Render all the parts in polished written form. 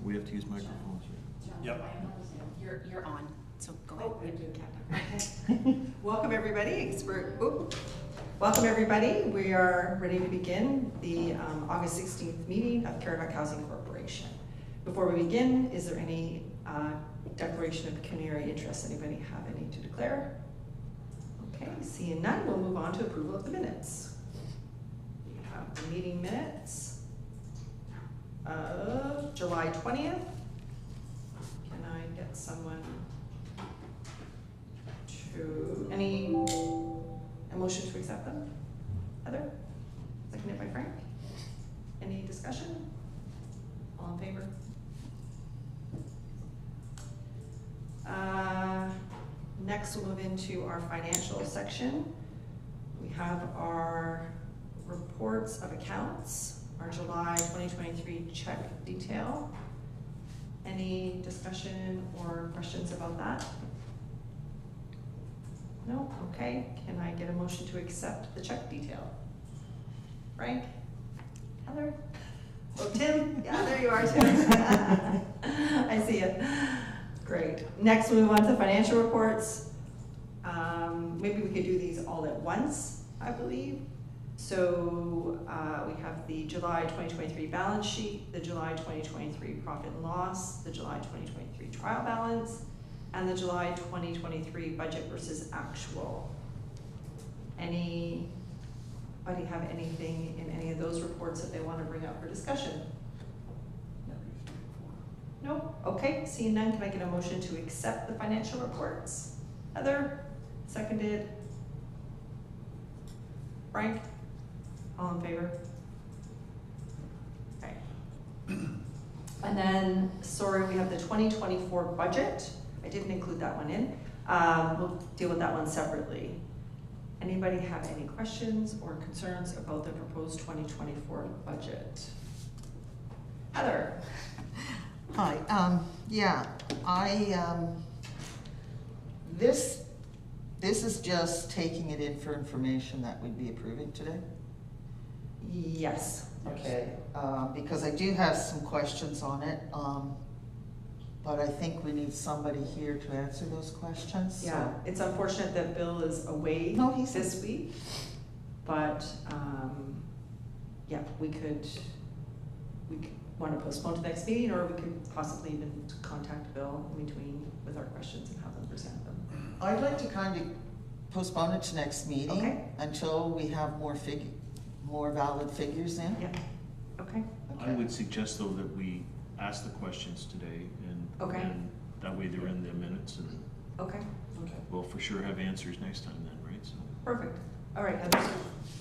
We have to use microphones. Yep. You're on, so go ahead. Okay. Welcome everybody. Welcome everybody. We are ready to begin the August 16th meeting of Caradoc Housing Corporation. Before we begin, is there any declaration of pecuniary interest? Anybody have any to declare? Okay, seeing none, we'll move on to approval of the minutes. We have the meeting minutes of July 20th. Can I get someone to, a motion to accept them? Heather? Seconded by Frank? Any discussion? All in favor? Next we'll move into our financial section. We have our reports of accounts, our July 2023 check detail. Any discussion or questions about that? No? Okay. Can I get a motion to accept the check detail? Frank? Heather? Oh, Tim? Yeah, there you are, Tim. I see it. Great. Next, we'll move on to financial reports. Maybe we could do these all at once, I believe. So we have the July 2023 balance sheet, the July 2023 profit and loss, the July 2023 trial balance, and the July 2023 budget versus actual. Anybody have anything in any of those reports that they want to bring up for discussion? No? Okay, seeing none, can I get a motion to accept the financial reports? Heather, seconded. Frank? All in favor? Okay. And then, sorry, we have the 2024 budget. I didn't include that one in. We'll deal with that one separately. Anybody have any questions or concerns about the proposed 2024 budget? Heather? Hi, yeah, this is just taking it in for information that we'd be approving today? Yes. Okay, because I do have some questions on it, but I think we need somebody here to answer those questions. Yeah, so. it's unfortunate that Bill is away this week, but yeah, we could want to postpone to the next meeting, or we could possibly even contact Bill in between with our questions and have them present them. I'd like to kind of postpone it to next meeting until we have more valid figures in. Yeah. Okay. I would suggest though that we ask the questions today, and that way they're in the minutes, and we'll for sure have answers next time then, right? So perfect. All right, Heather,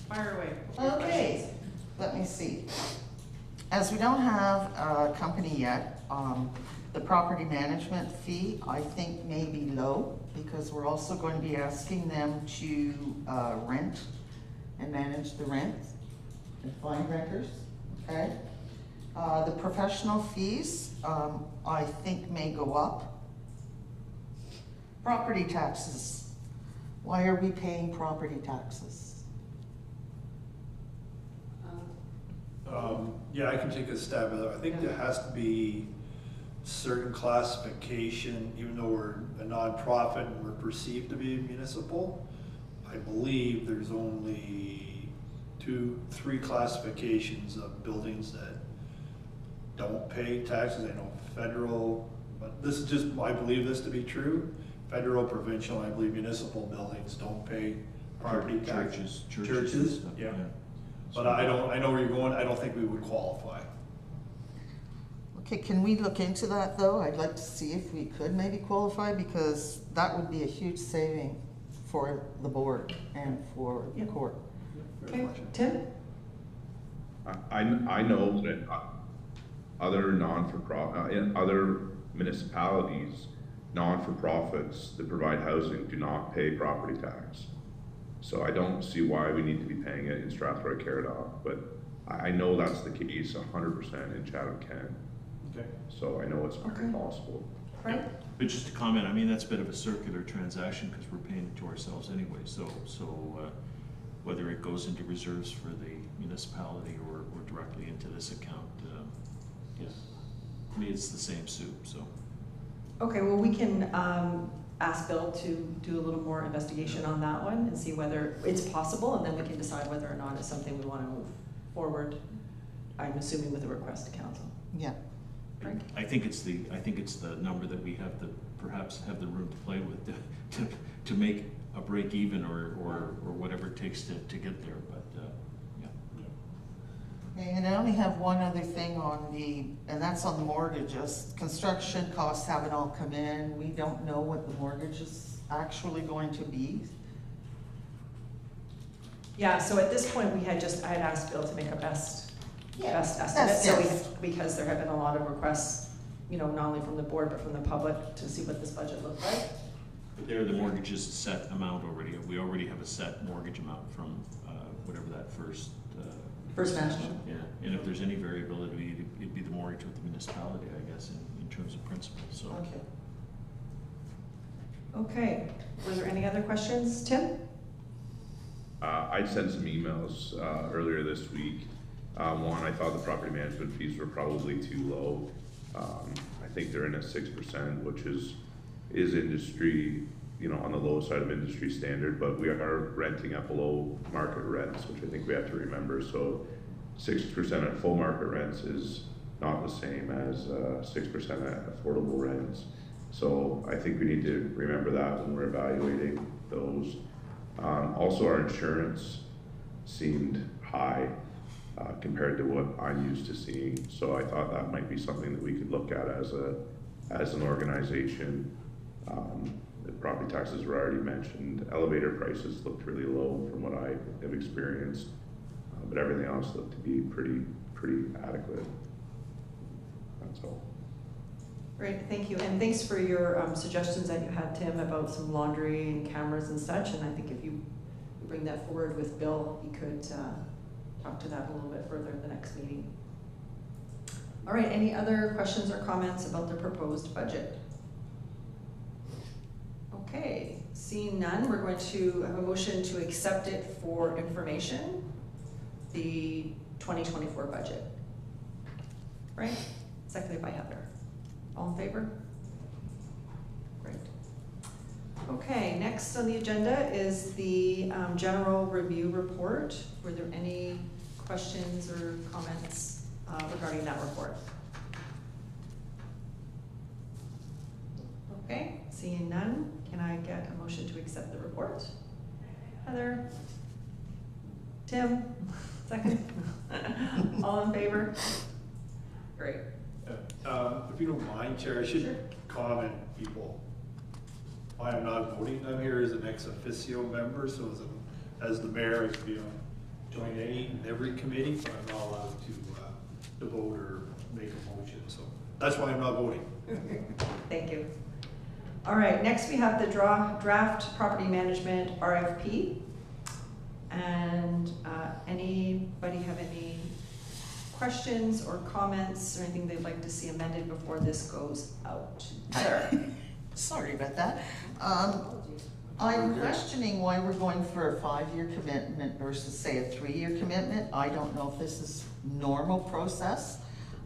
fire away. Okay, let me see. As we don't have a company yet, the property management fee I think may be low, because we're also going to be asking them to rent and manage the rent and find renters, okay? The professional fees I think may go up. Property taxes, why are we paying property taxes? Yeah, I can take a stab at it. I think there has to be certain classification, even though we're a non-profit and we're perceived to be municipal. I believe there's only 2-3 classifications of buildings that don't pay taxes. I know federal, but this is just, I believe this to be true. Federal, provincial, I believe municipal buildings don't pay property taxes. Churches, yeah. But I know where you're going. I don't think we would qualify. Okay, can we look into that though? I'd like to see if we could maybe qualify, because that would be a huge saving for the board and for the court. Okay, Tim? I know that other other municipalities, non-for-profits that provide housing do not pay property tax. So I don't see why we need to be paying it in Strathroy-Caradoc, but I know that's the case 100% in Chatham-Kent. Okay. So I know it's very possible. Right. But just to comment, I mean, that's a bit of a circular transaction because we're paying it to ourselves anyway. So whether it goes into reserves for the municipality or directly into this account, yes. me, it's the same soup, so. Okay, well, we can ask Bill to do a little more investigation on that one and see whether it's possible, and then we can decide whether or not it's something we want to move forward, I'm assuming with a request to council. Yeah. Frank? I think it's the number that we have to perhaps have the room to play with to make a break even or whatever it takes to get there, but, yeah. And I only have one other thing and that's on the mortgages. Construction costs haven't all come in. We don't know what the mortgage is actually going to be. Yeah, so at this point, I had asked Bill to make a best estimate, Best guess. because there have been a lot of requests, not only from the board, but from the public to see what this budget looked like. But there, the mortgage is a set amount already. We already have a set mortgage amount from whatever that first. First National. Yeah, and if there's any variability, it'd be the mortgage with the municipality, I guess, in terms of principal, so. Okay, were there any other questions? Tim? I sent some emails earlier this week. One, I thought the property management fees were probably too low. I think they're in at 6%, which is industry, on the low side of industry standard, but we are renting at below market rents, which I think we have to remember. So 6% at full market rents is not the same as 6% at affordable rents. So I think we need to remember that when we're evaluating those. Also, our insurance seemed high compared to what I'm used to seeing. So I thought that might be something that we could look at as an organization. The property taxes were already mentioned. Elevator prices looked really low from what I have experienced, but everything else looked to be pretty adequate. That's all. Great, thank you, and thanks for your suggestions that you had, Tim, about some laundry and cameras and such, and I think if you bring that forward with Bill, he could talk to that a little bit further in the next meeting. All right, any other questions or comments about the proposed budget? Okay, seeing none, we're going to have a motion to accept it for information, the 2024 budget. Right? Seconded by Heather. All in favor? Great. Okay, next on the agenda is the general review report. Were there any questions or comments regarding that report? Okay, seeing none, can I get a motion to accept the report? Heather? Tim? Second? All in favor? Great. If you don't mind, Chair, I should comment, people. I am not voting. I'm here as an ex officio member, so as the mayor, I could join any and every committee, but I'm not allowed to vote or make a motion. So that's why I'm not voting. Thank you. All right, next we have the draft property management RFP. And anybody have any questions or comments or anything they'd like to see amended before this goes out? Sure. Sorry about that. I'm questioning why we're going for a 5-year commitment versus, say, a 3-year commitment. I don't know if this is normal process,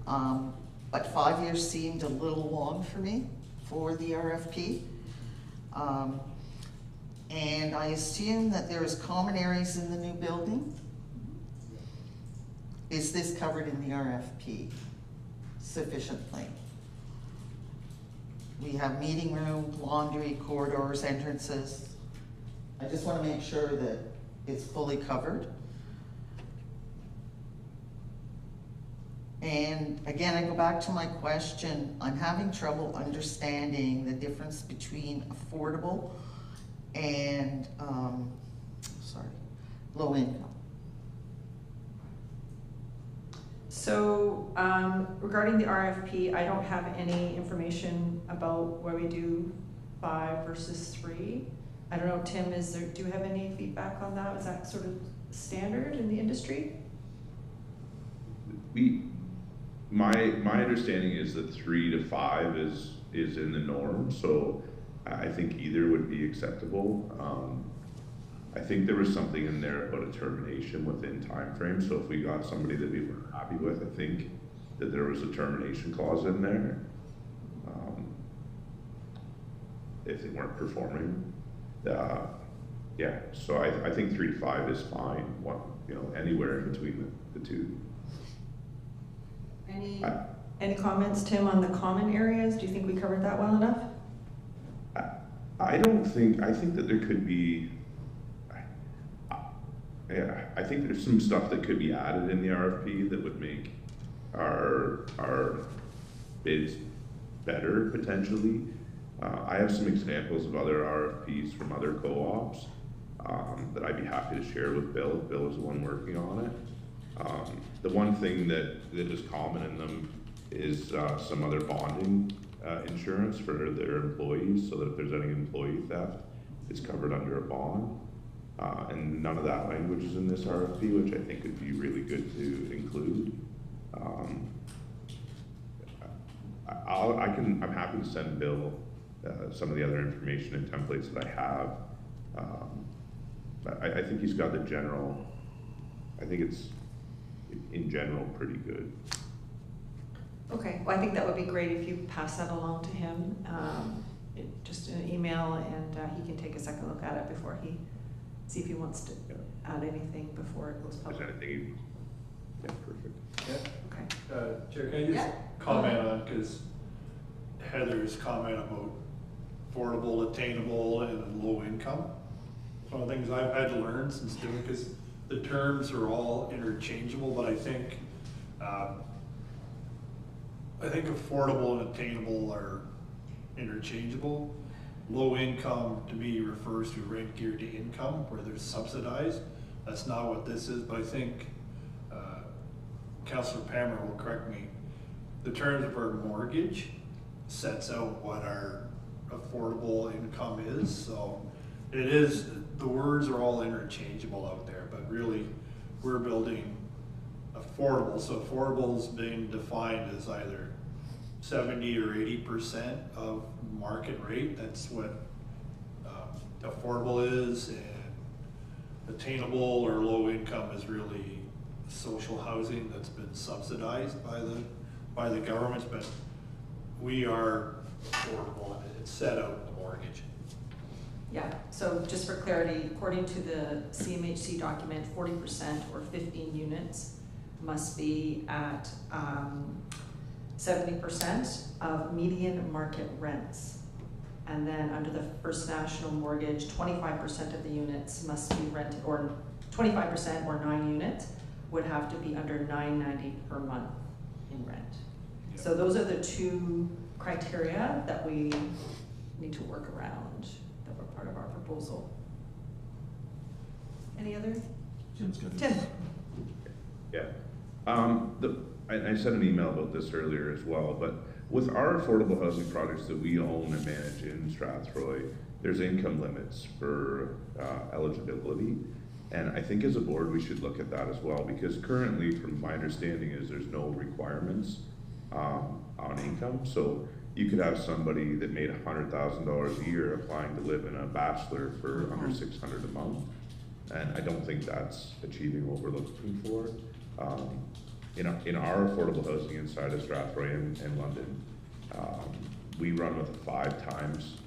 but 5 years seemed a little long for me for the RFP. And I assume that there is common areas in the new building. Is this covered in the RFP sufficiently? We have meeting room, laundry, corridors, entrances. I just want to make sure that it's fully covered. And again, I go back to my question. I'm having trouble understanding the difference between affordable and, low income. So regarding the RFP, I don't have any information about where we do 5 versus 3. I don't know, Tim, do you have any feedback on that? Is that sort of standard in the industry? My understanding is that 3 to 5 is in the norm, so I think either would be acceptable. I think there was something in there about a termination within time frame, so if we got somebody that we were happy with, I think that there was a termination clause in there. If they weren't performing, yeah, so I think 3 to 5 is fine, anywhere in between the two. Any comments, Tim, on the common areas? Do you think we covered that well enough? I think that there could be, yeah, I think there's some stuff that could be added in the RFP that would make our bids better potentially. I have some examples of other RFPs from other co-ops that I'd be happy to share with Bill. Bill is the one working on it. The one thing that is common in them is some other bonding insurance for their employees, so that if there's any employee theft, it's covered under a bond. And none of that language is in this RFP, which I think would be really good to include. I'm happy to send Bill some of the other information and templates that I have. But I think he's got the general, I think it's in general pretty good. Okay, well, I think that would be great if you pass that along to him, just an email, and he can take a second look at it before see if he wants to add anything before it goes public. Is anything? Yeah, perfect. Yeah. Okay. Chair, can I just comment on, because Heather's comment about affordable, attainable, and low income. One of the things I've had to learn since doing, because the terms are all interchangeable, but I think affordable and attainable are interchangeable. Low income to me refers to rent geared to income, where there's subsidized. That's not what this is, but I think Councillor Palmer will correct me. The terms of our mortgage sets out what our affordable income is, so it is, the words are all interchangeable out there, but really we're building affordable. So affordable is being defined as either 70 or 80% of market rate. That's what affordable is, and attainable or low income is really social housing that's been subsidized by the governments, but we are affordable and it's set out in the mortgage. Yeah, so just for clarity, according to the CMHC document, 40% or 15 units must be at 70% of median market rents. And then under the First National mortgage, 25% of the units must be rented, or 25% or 9 units would have to be under $9.90 per month in rent. Yep. So those are the two criteria that we need to work around that were part of our proposal. Any other? Tim's got it. Tim. Yeah. I sent an email about this earlier as well, but with our affordable housing projects that we own and manage in Strathroy, there's income limits for eligibility. And I think as a board, we should look at that as well, because currently, from my understanding, is there's no requirements on income. So you could have somebody that made $100,000 a year applying to live in a bachelor for under $600 a month. And I don't think that's achieving what we're looking for. In our affordable housing inside of Strathroy and London, we run with a 5 times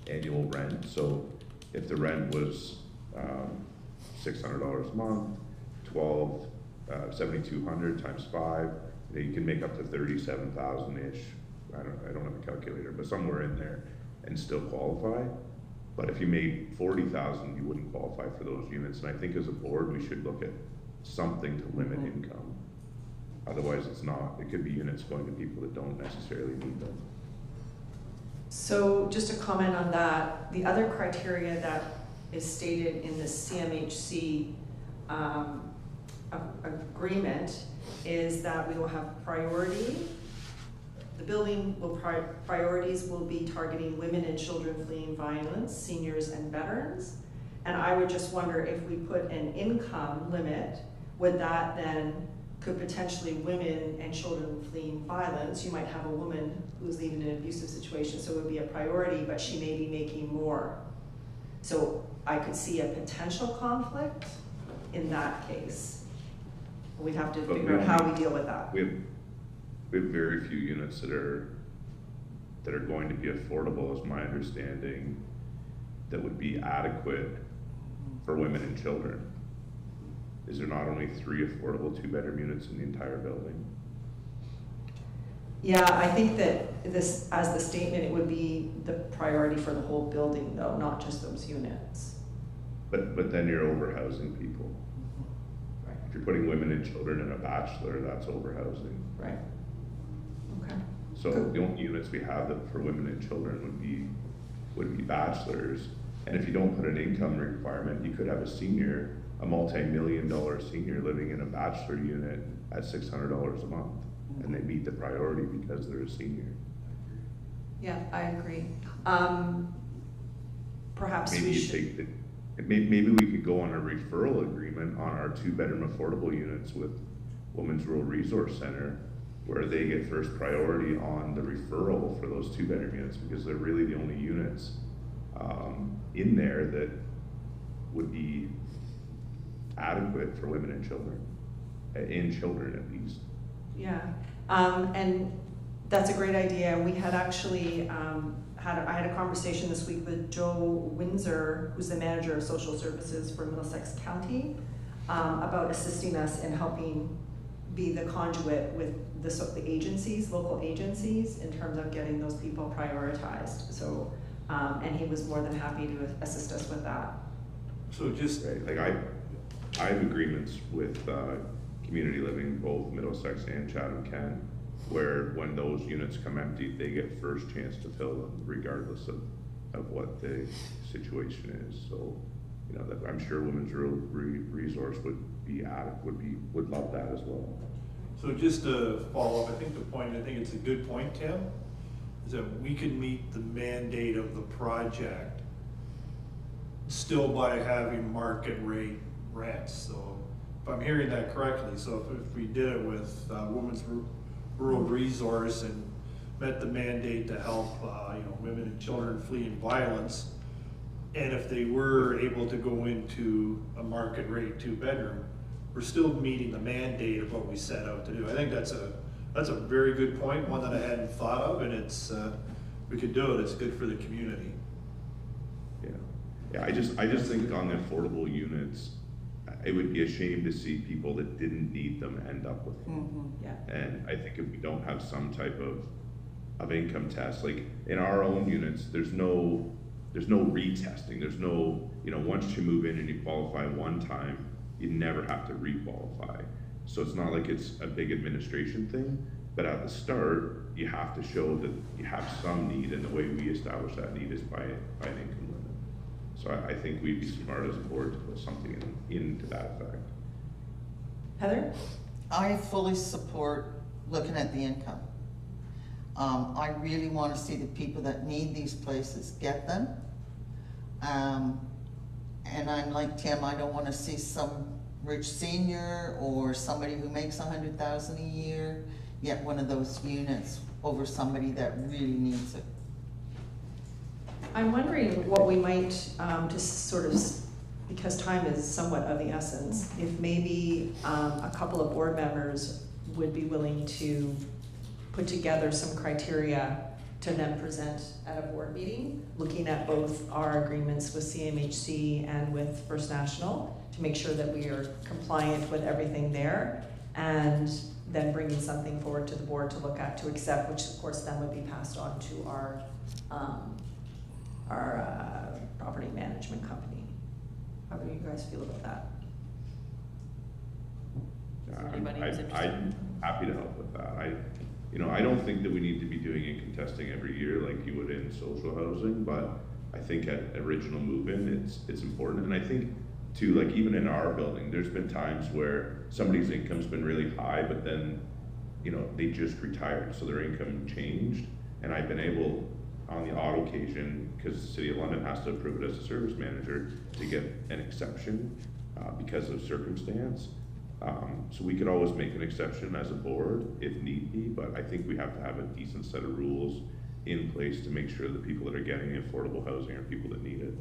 annual rent. So if the rent was $600 a month, 7,200 times 5, you can make up to 37,000-ish. I don't have a calculator, but somewhere in there, and still qualify. But if you made 40,000, you wouldn't qualify for those units. And I think as a board, we should look at something to limit income. Otherwise, it could be units going to people that don't necessarily need them. So just to comment on that, the other criteria that is stated in the CMHC agreement is that we will have priority. The building priorities will be targeting women and children fleeing violence, seniors and veterans. And I would just wonder if we put an income limit, would that then, could potentially women and children fleeing violence, you might have a woman who's leaving an abusive situation, so it would be a priority, but she may be making more. So I could see a potential conflict in that case. We'd have to But figure we out how only- we deal with that. We have very few units that are going to be affordable, is my understanding, that would be adequate for women and children. Is there not only 3 affordable 2-bedroom units in the entire building? Yeah, I think that this, as the statement, it would be the priority for the whole building though, not just those units. But then you're overhousing people. Right. If you're putting women and children in a bachelor, that's overhousing. Right. Okay. So Good. the only units we have that for women and children would be bachelors. And if you don't put an income requirement, you could have a multi-million-dollar senior living in a bachelor unit at $600 a month. And they meet the priority because they're a senior. Yeah, I agree. Perhaps Maybe we you should. take maybe we could go on a referral agreement on our 2-bedroom affordable units with Women's Rural Resource Center, where they get first priority on the referral for those 2-bedroom units, because they're really the only units in there that would be adequate for women and children, at least. Yeah, and that's a great idea. We had actually I had a conversation this week with Joe Windsor, who's the manager of social services for Middlesex County, about assisting us in helping be the conduit with the agencies, local agencies, in terms of getting those people prioritized. So, and he was more than happy to assist us with that. So just, Right, like I have agreements with community living, both Middlesex and Chatham-Kent, where when those units come empty, they get first chance to fill them, regardless of what the situation is. So, you know, that I'm sure Women's Rural Resource would love that as well. so just to follow up, I think it's a good point, Tim, is that we can meet the mandate of the project still by having market rate rents. So if I'm hearing that correctly, so if we did it with Women's Rural Resource and met the mandate to help women and children fleeing violence, and if they were able to go into a market rate 2-bedroom, we're still meeting the mandate of what we set out to do. I think that's a very good point, one that I hadn't thought of, and it's we could do it. It's good for the community. Yeah, I just think on the affordable units, it would be a shame to see people that didn't need them end up with them. Yeah. And I think if we don't have some type of income test, like in our own units, there's no retesting. There's no, once you move in and you qualify one time, you never have to re-qualify. So it's not like it's a big administration thing, but at the start, you have to show that you have some need, and the way we establish that need is by an income limit. So I think we'd be smart as a board to put something into that effect. Heather? I fully support looking at the income. I really want to see the people that need these places get them. And I'm like Tim, I don't want to see some rich senior or somebody who makes $100,000 a year get one of those units over somebody that really needs it. I'm wondering what we might, just sort of, because time is somewhat of the essence, if maybe a couple of board members would be willing to put together some criteria to then present at a board meeting, looking at both our agreements with CMHC and with First National to make sure that we are compliant with everything there, and then bringing something forward to the board to look at, to accept, which of course then would be passed on to our property management company. How do you guys feel about that? I'm happy to help with that. I don't think that we need to be doing income testing every year like you would in social housing, but I think at original move-in, it's important. And I think too, like even in our building, there's been times where somebody's income's been really high, but then, they just retired, so their income changed. And I've been able, on the odd occasion, because the City of London has to approve it as a service manager, to get an exception because of circumstance. So we could always make an exception as a board if need be, but I think we have to have a decent set of rules in place to make sure that people that are getting affordable housing are people that need it.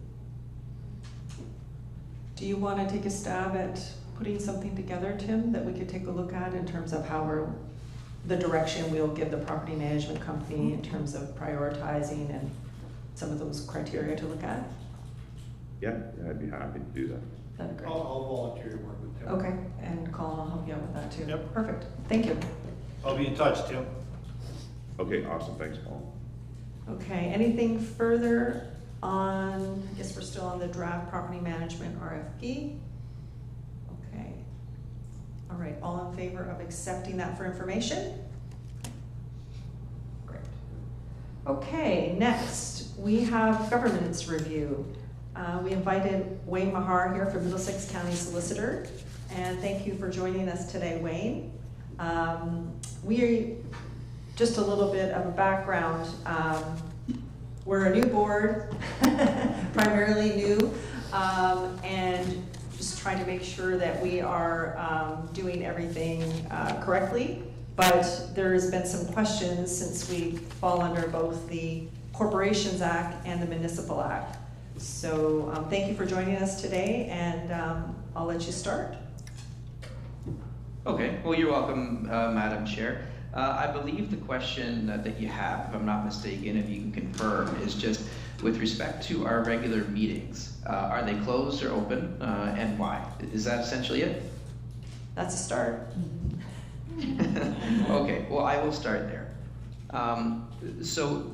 Do you want to take a stab at putting something together, Tim, that we could take a look at in terms of how the direction we'll give the property management company in terms of prioritizing and some of those criteria to look at? Yeah, I'd be happy to do that. That'd be great. I'll volunteer to work with Tim. Okay, and Colin will help you out with that too. Yep. Perfect, thank you. I'll be in touch, Tim. Okay, awesome, thanks, Paul. Okay, anything further on, I guess we're still on the draft property management RFP? Okay. All right, all in favor of accepting that for information? Great. Okay, next, we have governance review. We invited Wayne Mahar here from Middlesex County Solicitor, and thank you for joining us today, Wayne. Just a little bit of a background. We're a new board, primarily new, and just trying to make sure that we are doing everything correctly. But there has been some questions since we fall under both the Corporations Act and the Municipal Act. So thank you for joining us today, and I'll let you start. Okay, well, you're welcome, Madam Chair. I believe the question that you have, if I'm not mistaken, if you can confirm, is just with respect to our regular meetings. Are they closed or open, and why? Is that essentially it? That's a start. Okay, well, I will start there. So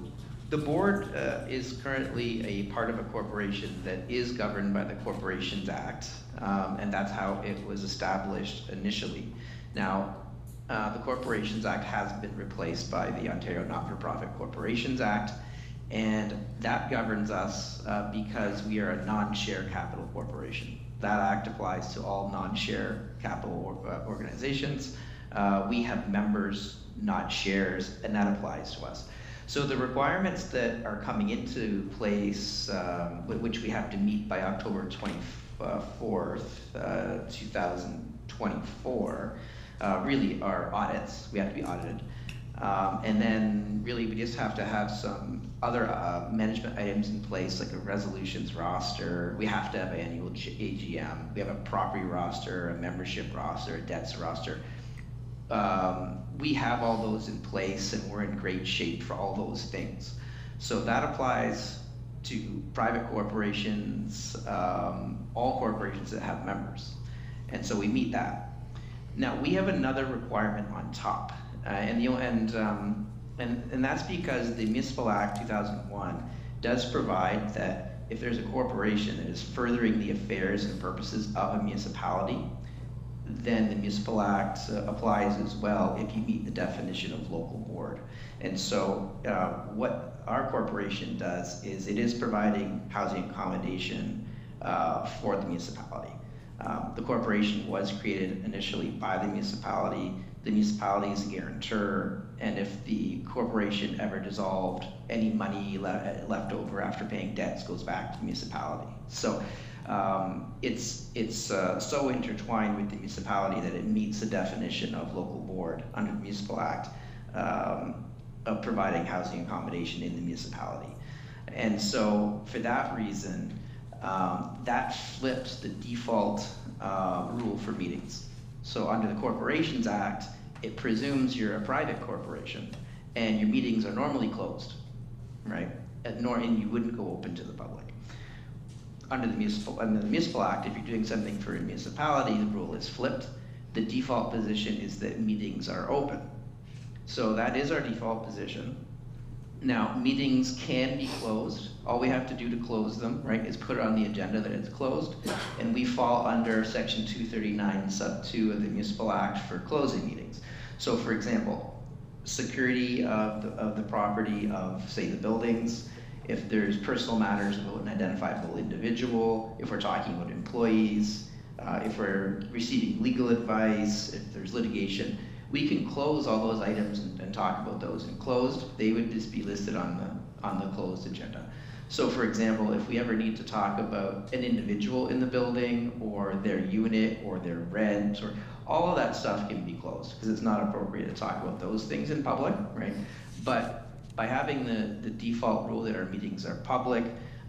the board is currently a part of a corporation that is governed by the Corporations Act, and that's how it was established initially. Now, the Corporations Act has been replaced by the Ontario Not-for-Profit Corporations Act, and that governs us because we are a non-share capital corporation. That act applies to all non-share capital organizations. We have members, not shares, and that applies to us. So the requirements that are coming into place, which we have to meet by October 24th, 2024, really are audits. We have to be audited. And then really we just have to have some other management items in place, like a resolutions roster. We have to have an annual AGM. We have a property roster, a membership roster, a debts roster. We have all those in place, and we're in great shape for all those things. So that applies to private corporations, all corporations that have members. And so we meet that. Now we have another requirement on top, and that's because the Municipal Act 2001 does provide that if there's a corporation that is furthering the affairs and purposes of a municipality, then the Municipal Act applies as well if you meet the definition of local board. And so what our corporation does is it is providing housing accommodation for the municipality. The corporation was created initially by the municipality. The municipality is a guarantor, and if the corporation ever dissolved, any money left over after paying debts goes back to the municipality. So it's so intertwined with the municipality that it meets the definition of local board under the Municipal Act of providing housing accommodation in the municipality. And so for that reason, that flips the default rule for meetings. So under the Corporations Act, it presumes you're a private corporation and your meetings are normally closed, right? And you wouldn't go open to the public. Under the Municipal Act, if you're doing something for a municipality, the rule is flipped. The default position is that meetings are open. So that is our default position. Now, meetings can be closed. All we have to do to close them, right, is put it on the agenda that it's closed, and we fall under Section 239, Sub 2 of the Municipal Act for closing meetings. So, for example, security of the property of, say, the buildings, if there's personal matters about an identifiable individual, if we're talking about employees, if we're receiving legal advice, if there's litigation, we can close all those items and talk about those in closed. They would just be listed on the closed agenda. So for example, if we ever need to talk about an individual in the building or their unit or their rent, or all of that stuff can be closed because it's not appropriate to talk about those things in public, right? But by having the default rule that our meetings are public,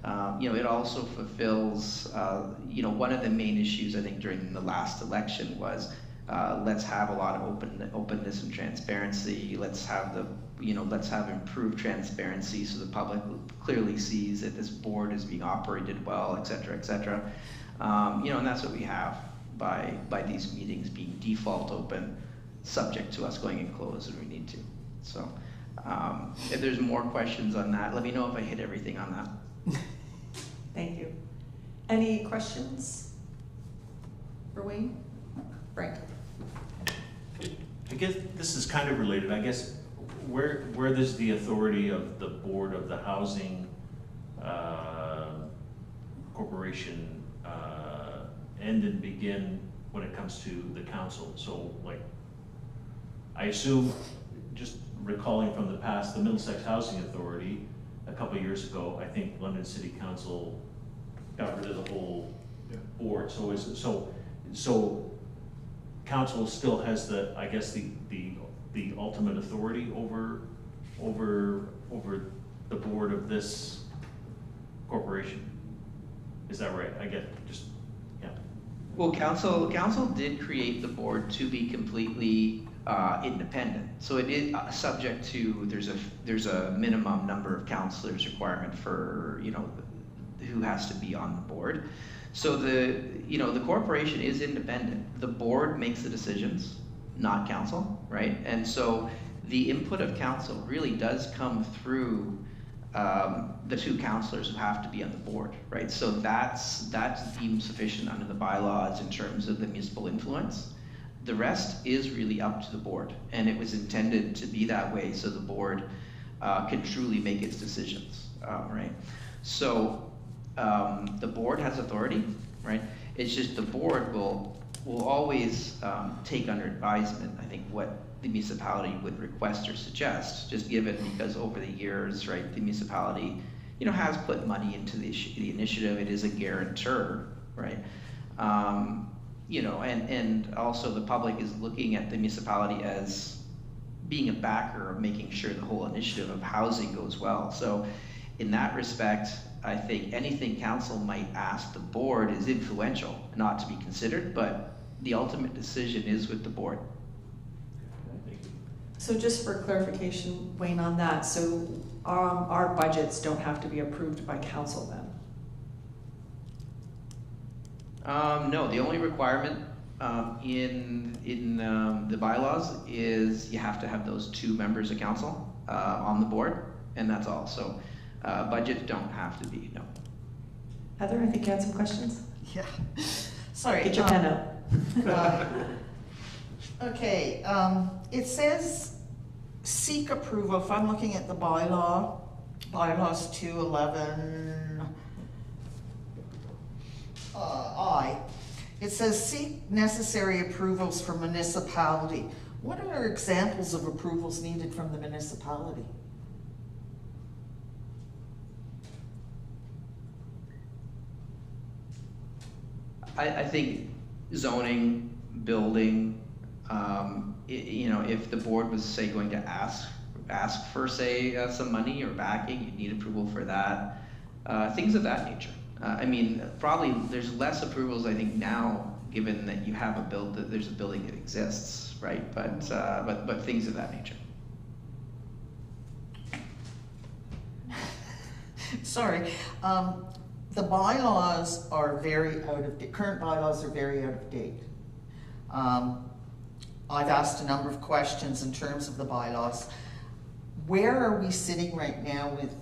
It also fulfills, one of the main issues I think during the last election was let's have a lot of openness and transparency. Let's have improved transparency so the public clearly sees that this board is being operated well, et cetera, et cetera. And that's what we have by these meetings being default open, subject to us going in closed when we need to. So if there's more questions on that, let me know if I hit everything on that. Thank you. Any questions for Wayne? Frank? I guess this is kind of related. I guess where does the authority of the board of the housing corporation end and begin when it comes to the council? So, like, I assume, just recalling from the past, the Middlesex Housing Authority a couple of years ago, I think London City Council got rid of the whole board. So council still has the, I guess, the ultimate authority over the board of this corporation. Is that right? I get just, yeah. Well, council did create the board to be completely independent. So it is subject to, there's a minimum number of councillors requirement for, who has to be on the board. So the corporation is independent. The board makes the decisions, not council, right? And so the input of council really does come through the two councillors who have to be on the board, right? So that's deemed sufficient under the bylaws in terms of the municipal influence. The rest is really up to the board, and it was intended to be that way so the board can truly make its decisions, right? So the board has authority, right? It's just the board will always take under advisement, I think, what the municipality would request or suggest, just given because over the years, right, the municipality, has put money into the initiative. It is a guarantor, right? And also the public is looking at the municipality as being a backer of making sure the whole initiative of housing goes well. So in that respect, I think anything council might ask the board is influential, not to be considered, but the ultimate decision is with the board. So just for clarification, Wayne, on that, so our budgets don't have to be approved by council then? No, the only requirement in the bylaws is you have to have those two members of council on the board, and that's all. So budgets don't have to be, no. Heather, I think you had some questions? Yeah. Sorry. Get your pen up. Okay, it says seek approval. If I'm looking at the bylaws 211 I, it says seek necessary approvals from municipality. What are examples of approvals needed from the municipality? I think zoning, building, if the board was, say, going to ask for, say, some money or backing, you need approval for that. Things of that nature. Probably there's less approvals, I think, now, given that you have there's a building that exists, right? But things of that nature. Sorry. The bylaws are current bylaws are very out of date. I've asked a number of questions in terms of the bylaws. Where are we sitting right now with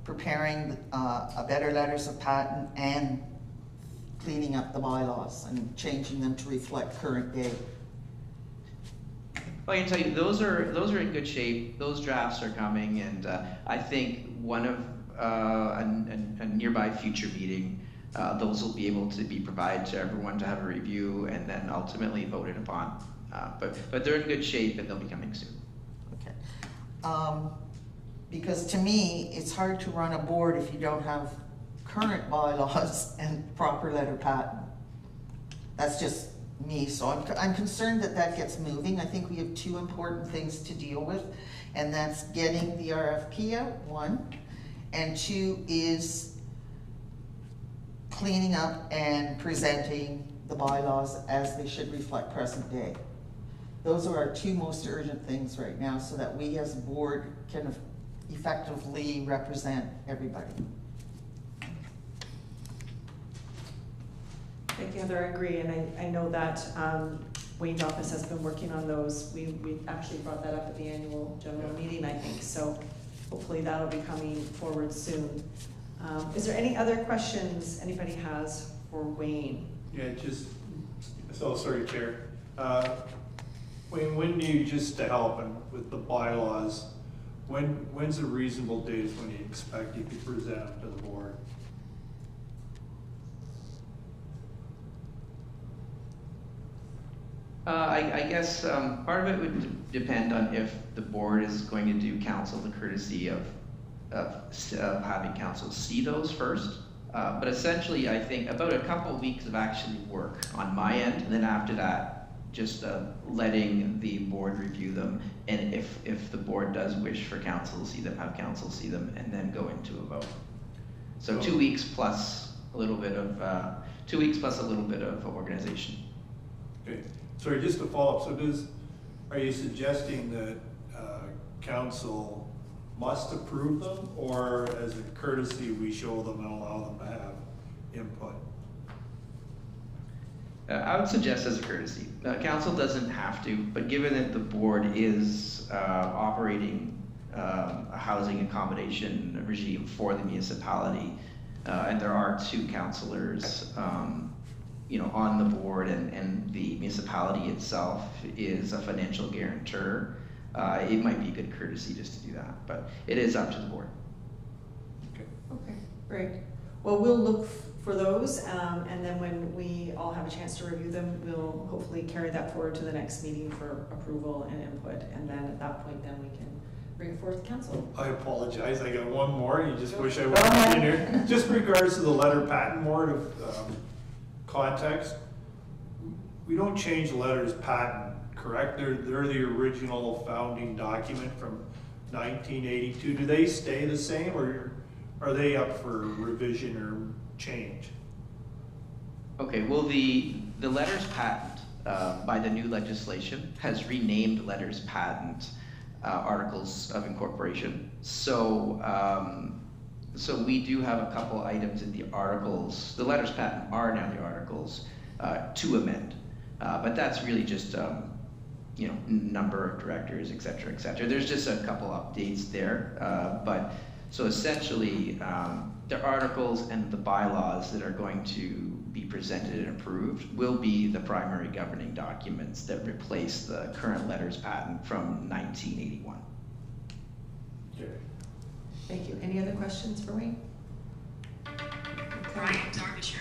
preparing a better letters of patent and cleaning up the bylaws and changing them to reflect current day? Well, I can tell you, those are in good shape. Those drafts are coming, and I think one of a nearby future meeting, those will be able to be provided to everyone to have a review and then ultimately voted upon. But they're in good shape and they'll be coming soon. Okay. Because to me, it's hard to run a board if you don't have current bylaws and proper letter patent. That's just me, so I'm concerned that gets moving. I think we have two important things to deal with, and that's getting the RFP out, one, and two is cleaning up and presenting the bylaws as they should reflect present day. Those are our two most urgent things right now, so that we as a board can effectively represent everybody. Thank you, Heather, I agree, and I know that Wayne's office has been working on those. We actually brought that up at the annual general meeting, I think, so hopefully that'll be coming forward soon. Is there any other questions anybody has for Wayne? Yeah, just, so sorry, Chair. When do you, just to help and with the bylaws, when's a reasonable date when you expect you could present them to the board? I guess part of it would depend on if the board is going to do council the courtesy of having council see those first. But essentially, I think about a couple of weeks of actually work on my end, and then after that, just letting the board review them, and if the board does wish for council to see them, have council see them, and then go into a vote. So 2 weeks plus a little bit of 2 weeks plus a little bit of organization. Okay, sorry, just to follow up, so are you suggesting that council must approve them, or as a courtesy, we show them and allow them to have input? I would suggest as a courtesy. Council doesn't have to, but given that the board is operating a housing accommodation regime for the municipality, and there are 2 councillors on the board, and the municipality itself is a financial guarantor, it might be a good courtesy just to do that, but it is up to the board. Okay, great. Well, we'll look for those, and then when we all have a chance to review them, we'll hopefully carry that forward to the next meeting for approval and input, and then at that point, then we can bring it forth to council. I apologize, I got one more, you just wish I wasn't in here. Just regards to the letter patent board of context, we don't change letters patent, correct? They're the original founding document from 1982. Do they stay the same, or are they up for revision or change? Okay, well, the letters patent by the new legislation has renamed letters patent articles of incorporation. So, so we do have a couple items in the articles. The letters patent are now the articles to amend, but that's really just number of directors, et cetera, et cetera. There's just a couple updates there, but so essentially, the articles and the bylaws that are going to be presented and approved will be the primary governing documents that replace the current letters patent from 1981. Okay. Thank you. Any other questions for Wayne? Brian, Derbyshire.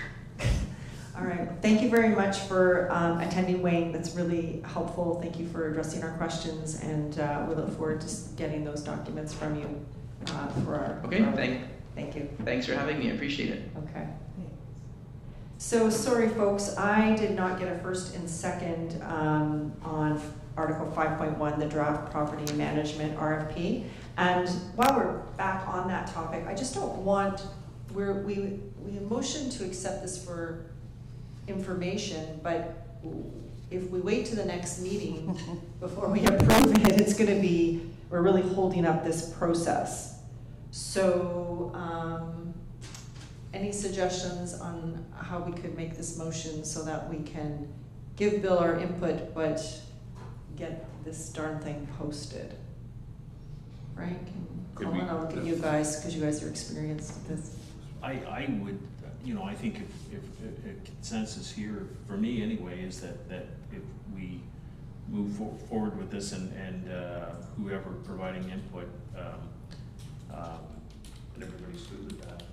All right. Thank you very much for attending, Wayne. That's really helpful. Thank you for addressing our questions, and we look forward to getting those documents from you for our. Okay, thank you. Thanks for having me. I appreciate it. Okay. So sorry, folks. I did not get a first and second on Article 5.1, the draft property management RFP. And while we're back on that topic, I just don't want we motioned to accept this for information, but if we wait to the next meeting before we approve it, it's going to be, we're really holding up this process. So any suggestions on how we could make this motion so that we can give Bill our input but get this darn thing posted? Frank and Colin, I'll look at you guys because you guys are experienced with this. I would, I think if a consensus here, for me anyway, is that if we move forward with this and whoever providing input, and everybody's good with that,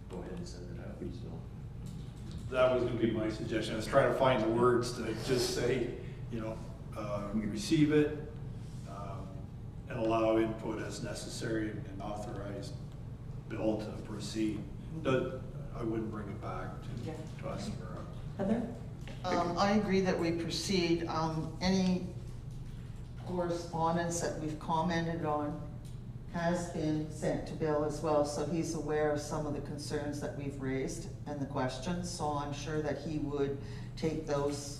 go ahead and send it out. So That was going to be my suggestion. I was trying to find the words to just say, we receive it and allow input as necessary and authorize Bill to proceed. I wouldn't bring it back to us for Heather? I agree that we proceed. Any correspondence that we've commented on has been sent to Bill as well, so he's aware of some of the concerns that we've raised and the questions, so I'm sure that he would take those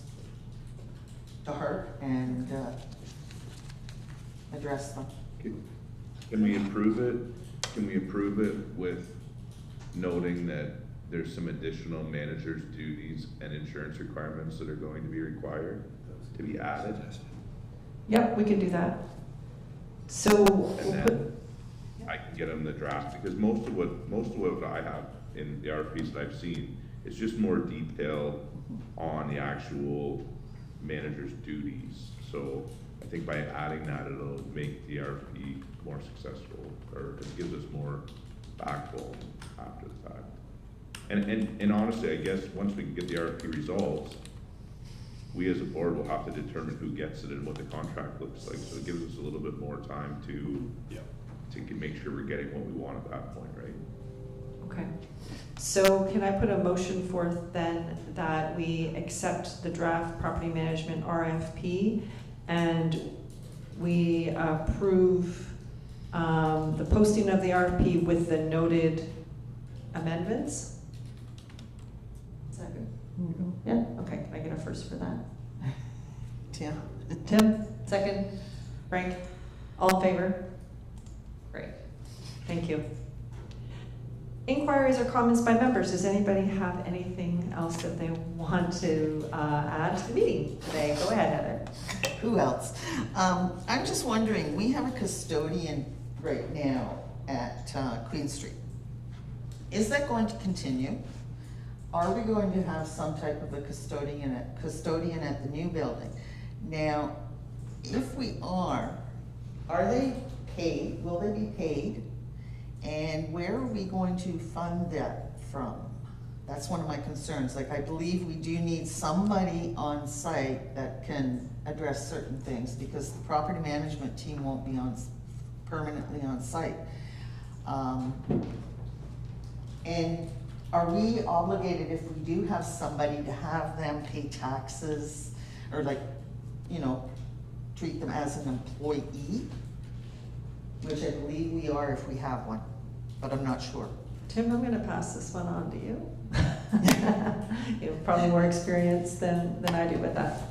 to heart and address them. Can we approve it? Can we approve it with noting that there's some additional manager's duties and insurance requirements that are going to be required to be added? Yep, we can do that. So, And we'll put, then I can get them the draft, because most of what I have in the RFPs that I've seen is just more detail on the actual manager's duties. So I think by adding that, it'll make the RFP more successful, or it gives us more backbone after the fact. And honestly, I guess once we get the RFP results, we as a board will have to determine who gets it and what the contract looks like. So it gives us a little bit more time to make sure we're getting what we want at that point, right? okay. So can I put a motion forth then that we accept the draft property management RFP and we approve the posting of the RFP with the noted amendments? Is that good? Yeah, okay, can I get a first for that? Tim? Tim, second. Frank, all in favor? Great, thank you. Inquiries or comments by members. Does anybody have anything else that they want to add to the meeting today? Go ahead, Heather. Who else? I'm just wondering, we have a custodian right now at Queen Street. Is that going to continue? Are we going to have some type of a custodian at the new building? Now, if we are they paid? Will they be paid? And where are we going to fund that from? That's one of my concerns. Like, I believe we do need somebody on site that can address certain things, because the property management team won't be permanently on site. And are we obligated, if we do have somebody, to have them pay taxes, or treat them as an employee? Which I believe we are if we have one, but I'm not sure. Tim, I'm gonna pass this one on to you. You have probably more experience than I do with that.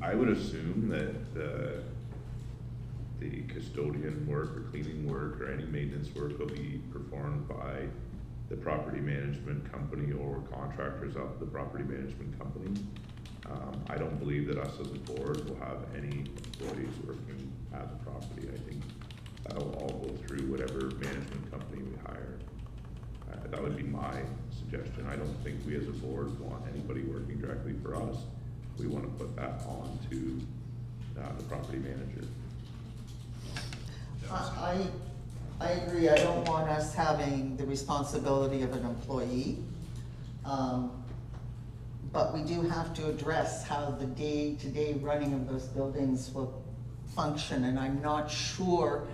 I would assume that the custodian work or cleaning work or any maintenance work will be performed by the property management company or contractors of the property management company. I don't believe that us as a board will have any employees working at the property. I think that'll all go through whatever management company we hire. That would be my suggestion. I don't think we as a board want anybody working directly for us. We want to put that on to the property manager. I agree. I don't want us having the responsibility of an employee. But we do have to address how the day-to-day running of those buildings will function, and I'm not sure.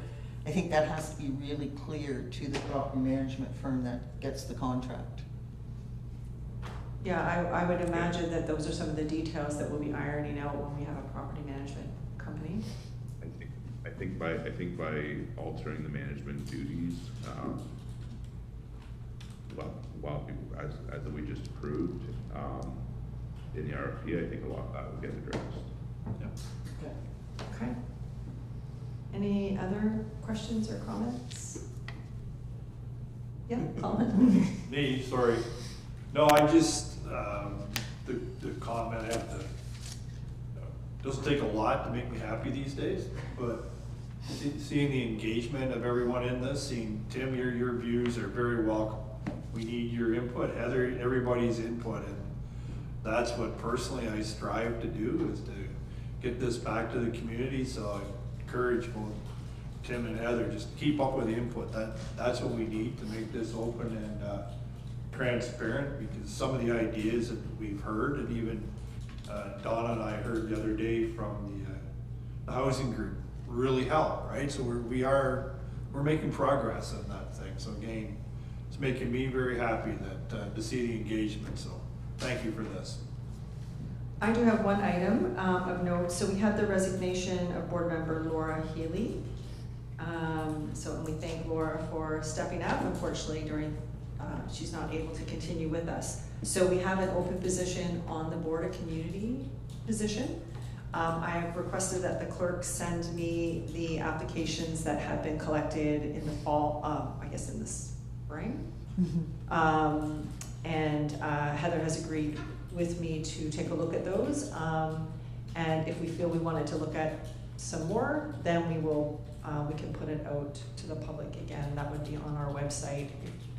I think that has to be really clear to the property management firm that gets the contract. Yeah, I would imagine that those are some of the details that we'll be ironing out when we have a property management company. I think by altering the management duties, as we just approved in the RFP, I think a lot of that will get addressed. Okay. Okay. Any other questions or comments? Yeah, Colin? Me, sorry. No, I just, the comment I have to, doesn't take a lot to make me happy these days, but seeing the engagement of everyone in this, seeing Tim, your views are very welcome. We need your input, Heather, everybody's input, and that's what personally I strive to do, is to get this back to the community. So I encourage both Tim and Heather, just keep up with the input. That's what we need to make this open and transparent, because some of the ideas that we've heard, and even Donna and I heard the other day from the housing group, really help, right? So we're making progress on that thing. So again, it's making me very happy that to see the engagement. So thank you for this. I do have one item of note. So we had the resignation of board member Laura Healy. And we thank Laura for stepping up. Unfortunately, she's not able to continue with us. So we have an open position on the Board of Community position. I have requested that the clerk send me the applications that have been collected in the fall, I guess in the spring. Heather has agreed with me to take a look at those. And if we feel we wanted to look at some more, then we can put it out to the public again. That would be on our website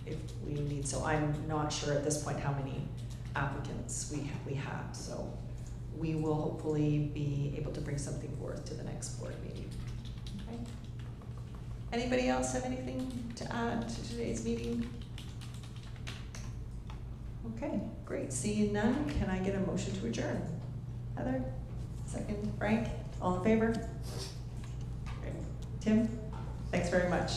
if we need. So I'm not sure at this point how many applicants we have. So we will hopefully be able to bring something forth to the next board meeting. Okay. Anybody else have anything to add to today's meeting? Okay, great. Seeing none, can I get a motion to adjourn? Heather? Second. Frank? All in favor? Great. Tim? Thanks very much.